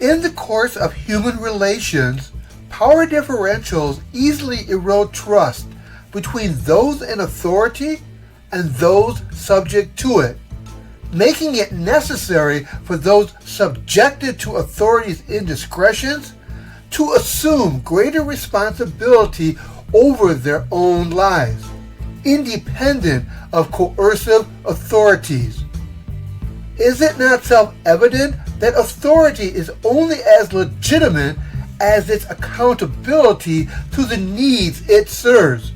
In the course of human relations, power differentials easily erode trust between those in authority and those subject to it, making it necessary for those subjected to authority's indiscretions to assume greater responsibility over their own lives, independent of coercive authorities. Is it not self-evident that authority is only as legitimate as its accountability to the needs it serves?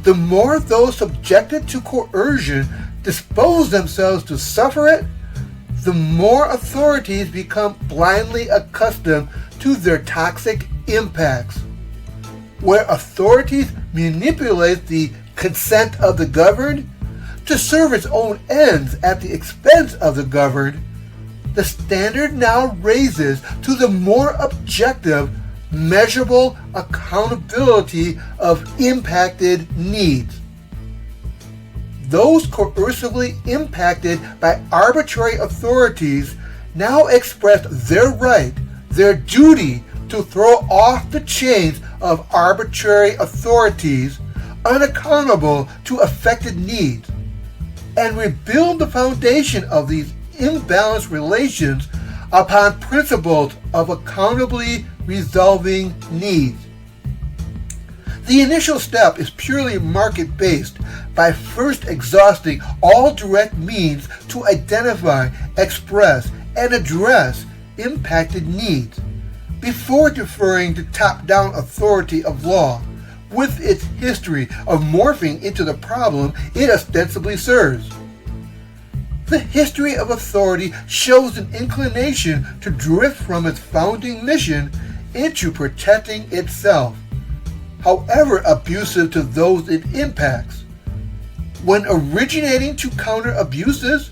The more those subjected to coercion dispose themselves to suffer it, the more authorities become blindly accustomed to their toxic impacts. Where authorities manipulate the consent of the governed to serve its own ends at the expense of the governed, the standard now raises to the more objective, measurable accountability of impacted needs. Those coercively impacted by arbitrary authorities now express their right, their duty to throw off the chains of arbitrary authorities unaccountable to affected needs, and rebuild the foundation of these imbalanced relations upon principles of accountably resolving needs. The initial step is purely market-based by first exhausting all direct means to identify, express, and address impacted needs, before deferring to top-down authority of law, with its history of morphing into the problem it ostensibly serves. The history of authority shows an inclination to drift from its founding mission into protecting itself, however abusive to those it impacts. When originating to counter abuses,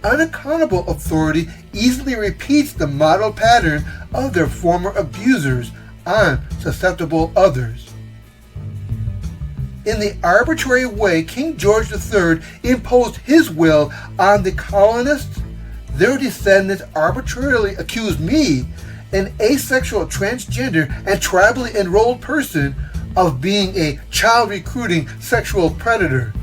unaccountable authority easily repeats the model pattern of their former abusers on susceptible others. In the arbitrary way King George III imposed his will on the colonists, their descendants arbitrarily accused me, an asexual, transgender, and tribally enrolled person, of being a child-recruiting sexual predator.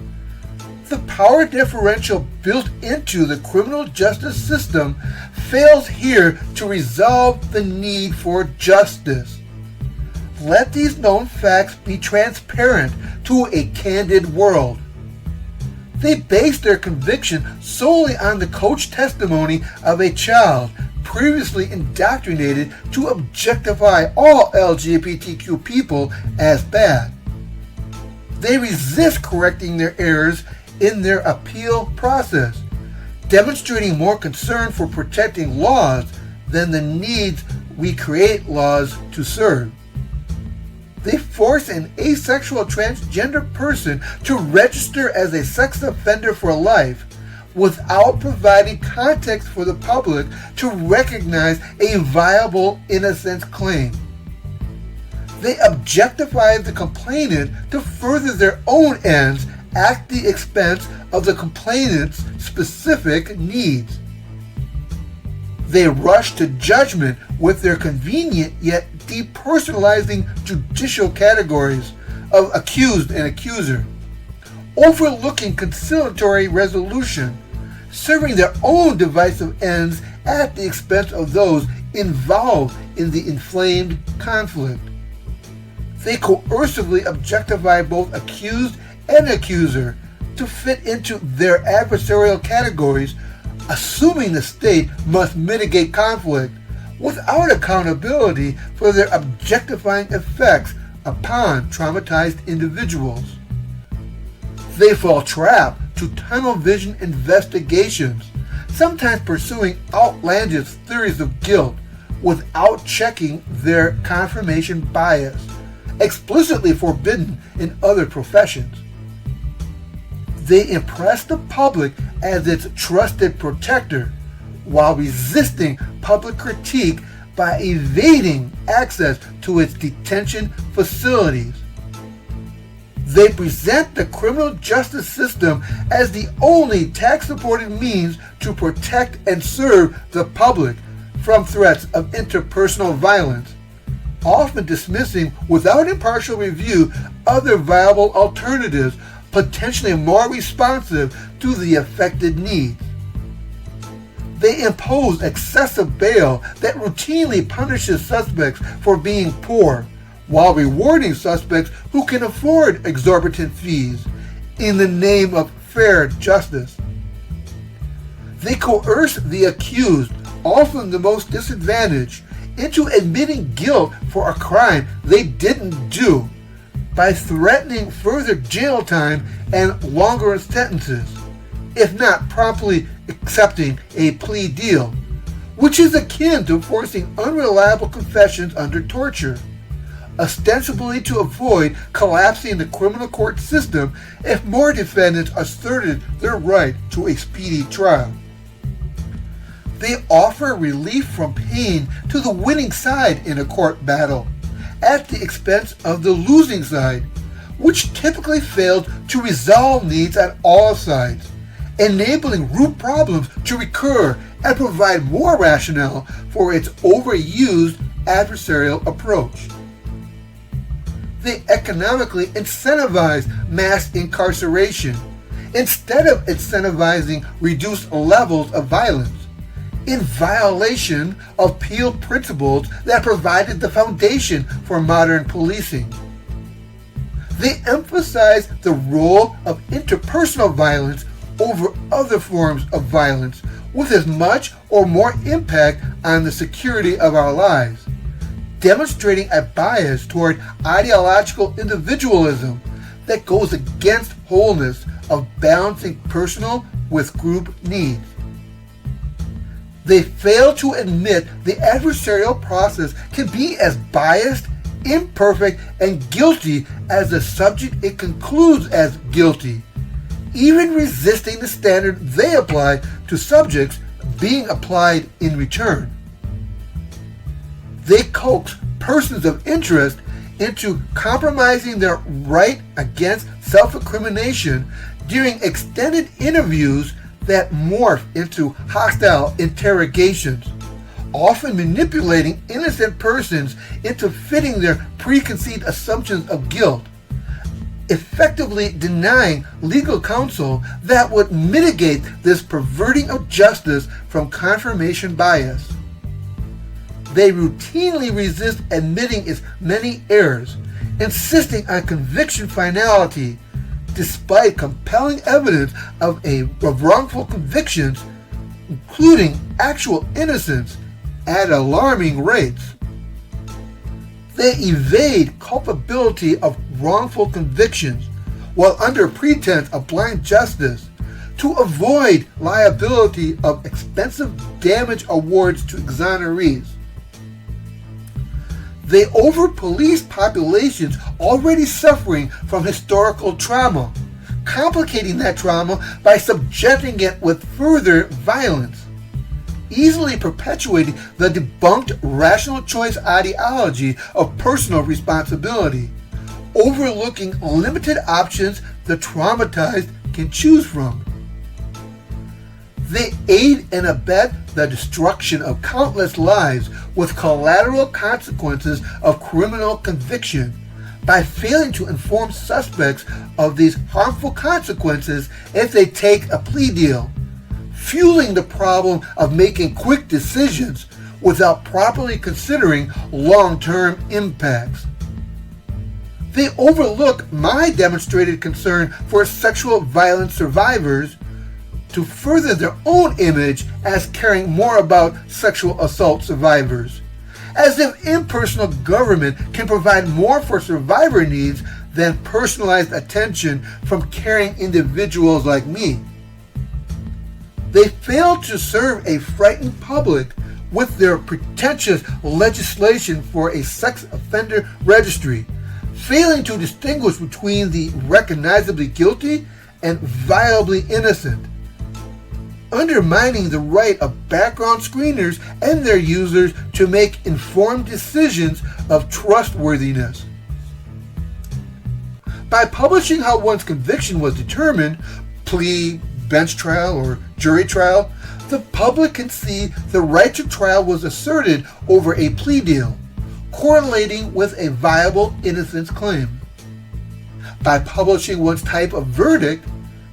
The power differential built into the criminal justice system fails here to resolve the need for justice. Let these known facts be transparent to a candid world. They base their conviction solely on the coach testimony of a child previously indoctrinated to objectify all LGBTQ people as bad. They resist correcting their errors in their appeal process, demonstrating more concern for protecting laws than the needs we create laws to serve. They force an asexual transgender person to register as a sex offender for life without providing context for the public to recognize a viable innocence claim. They objectify the complainant to further their own ends at the expense of the complainant's specific needs. They rush to judgment with their convenient yet depersonalizing judicial categories of accused and accuser, overlooking conciliatory resolution, serving their own divisive ends at the expense of those involved in the inflamed conflict. They coercively objectify both accused and accuser to fit into their adversarial categories, assuming the state must mitigate conflict without accountability for their objectifying effects upon traumatized individuals. They fall trap to tunnel vision investigations, sometimes pursuing outlandish theories of guilt without checking their confirmation bias, explicitly forbidden in other professions. They impress the public as its trusted protector, while resisting public critique by evading access to its detention facilities. They present the criminal justice system as the only tax-supported means to protect and serve the public, from threats of interpersonal violence, often dismissing without impartial review other viable alternatives potentially more responsive to the affected needs. They impose excessive bail that routinely punishes suspects for being poor, while rewarding suspects who can afford exorbitant fees in the name of fair justice. They coerce the accused, often the most disadvantaged, into admitting guilt for a crime they didn't do by threatening further jail time and longer sentences, if not promptly accepting a plea deal, which is akin to forcing unreliable confessions under torture, ostensibly to avoid collapsing the criminal court system if more defendants asserted their right to a speedy trial. They offer relief from pain to the winning side in a court battle, at the expense of the losing side, which typically failed to resolve needs on all sides, enabling root problems to recur and provide more rationale for its overused adversarial approach. They economically incentivize mass incarceration instead of incentivizing reduced levels of violence, in violation of Peel principles that provided the foundation for modern policing. They emphasize the role of interpersonal violence over other forms of violence with as much or more impact on the security of our lives, demonstrating a bias toward ideological individualism that goes against wholeness of balancing personal with group needs. They fail to admit the adversarial process can be as biased, imperfect, and guilty as the subject it concludes as guilty, even resisting the standard they apply to subjects being applied in return. They coax persons of interest into compromising their right against self-incrimination during extended interviews that morph into hostile interrogations, often manipulating innocent persons into fitting their preconceived assumptions of guilt, effectively denying legal counsel that would mitigate this perverting of justice from confirmation bias. They routinely resist admitting its many errors, insisting on conviction finality, despite compelling evidence of wrongful convictions, including actual innocence, at alarming rates. They evade culpability of wrongful convictions while under pretense of blind justice to avoid liability of expensive damage awards to exonerees. They over-police populations already suffering from historical trauma, complicating that trauma by subjecting it with further violence, easily perpetuating the debunked rational choice ideology of personal responsibility, overlooking limited options the traumatized can choose from. They aid and abet the destruction of countless lives with collateral consequences of criminal conviction by failing to inform suspects of these harmful consequences if they take a plea deal, fueling the problem of making quick decisions without properly considering long-term impacts. They overlook my demonstrated concern for sexual violence survivors to further their own image as caring more about sexual assault survivors, as if impersonal government can provide more for survivor needs than personalized attention from caring individuals like me. They fail to serve a frightened public with their pretentious legislation for a sex offender registry, failing to distinguish between the recognizably guilty and viably innocent, undermining the right of background screeners and their users to make informed decisions of trustworthiness. By publishing how one's conviction was determined, plea, bench trial, or jury trial, the public can see the right to trial was asserted over a plea deal, correlating with a viable innocence claim. By publishing one's type of verdict,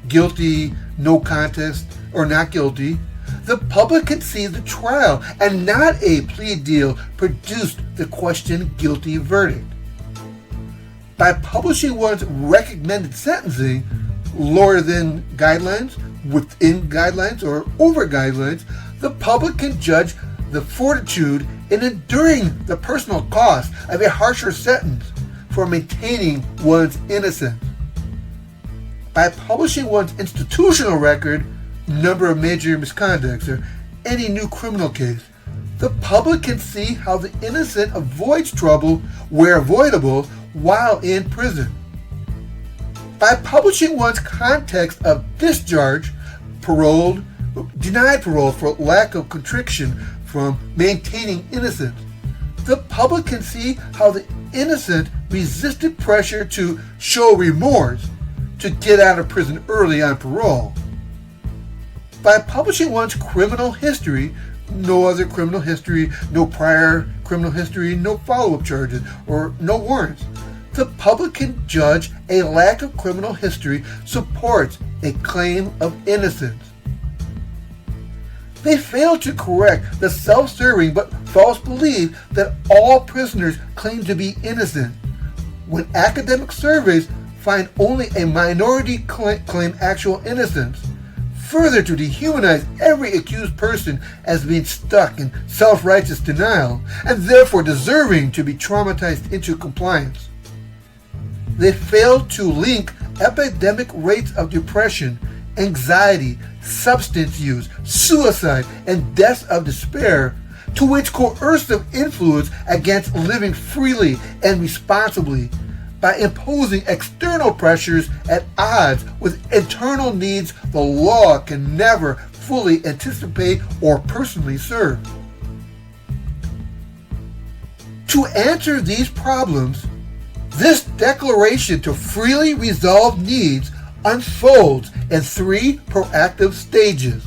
guilty, no contest, or not guilty, the public can see the trial and not a plea deal produced the questioned guilty verdict. By publishing one's recommended sentencing, lower than guidelines, within guidelines, or over guidelines, the public can judge the fortitude in enduring the personal cost of a harsher sentence for maintaining one's innocence. By publishing one's institutional record, number of major misconducts, or any new criminal case, the public can see how the innocent avoids trouble where avoidable while in prison. By publishing one's context of discharge, paroled, denied parole for lack of contrition from maintaining innocence, the public can see how the innocent resisted pressure to show remorse to get out of prison early on parole. By publishing one's criminal history, no other criminal history, no prior criminal history, no follow-up charges, or no warrants, the public can judge a lack of criminal history supports a claim of innocence. They fail to correct the self-serving but false belief that all prisoners claim to be innocent, when academic surveys find only a minority claim actual innocence, further to dehumanize every accused person as being stuck in self-righteous denial and therefore deserving to be traumatized into compliance. They fail to link epidemic rates of depression, anxiety, substance use, suicide, and deaths of despair to its coercive influence against living freely and responsibly by imposing external pressures at odds with internal needs the law can never fully anticipate or personally serve. To answer these problems, this declaration to freely resolve needs unfolds in three proactive stages.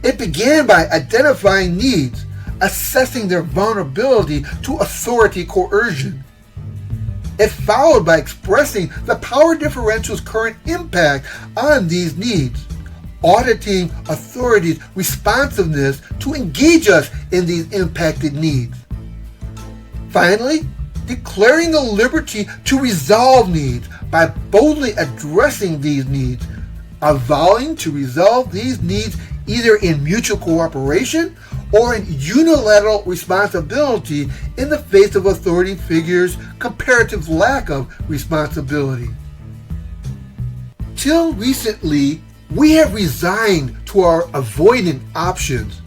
It began by identifying needs, assessing their vulnerability to authority coercion. It followed by expressing the power differential's current impact on these needs, auditing authorities' responsiveness to engage us in these impacted needs. Finally, declaring the liberty to resolve needs by boldly addressing these needs, avowing to resolve these needs either in mutual cooperation or in unilateral responsibility in the face of authority figures' comparative lack of responsibility. Till recently, we have resigned to our avoidant options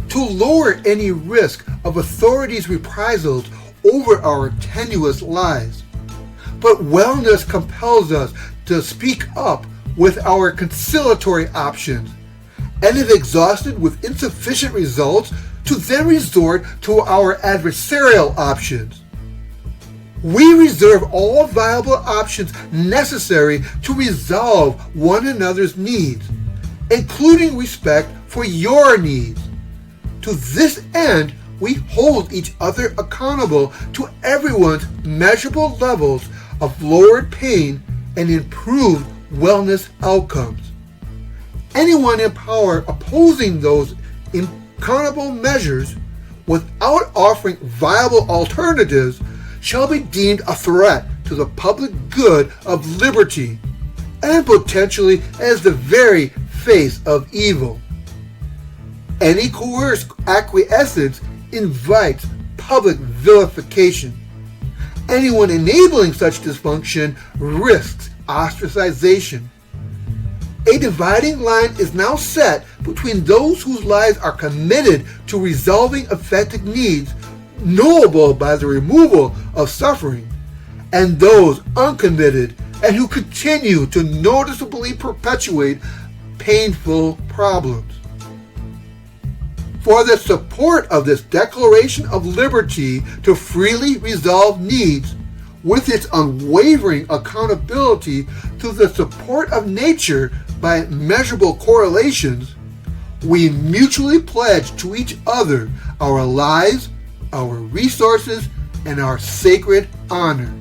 to lower any risk of authorities' reprisals over our tenuous lives. But wellness compels us to speak up with our conciliatory options, and if exhausted with insufficient results, to then resort to our adversarial options. We reserve all viable options necessary to resolve one another's needs, including respect for your needs. To this end, we hold each other accountable to everyone's measurable levels of lowered pain and improved wellness outcomes. Anyone in power opposing those accountable measures without offering viable alternatives shall be deemed a threat to the public good of liberty and potentially as the very face of evil. Any coerced acquiescence invites public vilification. Anyone enabling such dysfunction risks ostracization. A dividing line is now set between those whose lives are committed to resolving affected needs, knowable by the removal of suffering, and those uncommitted and who continue to noticeably perpetuate painful problems. For the support of this Declaration of Liberty to freely resolve needs, with its unwavering accountability to the support of nature by measurable correlations, we mutually pledge to each other our lives, our resources, and our sacred honor.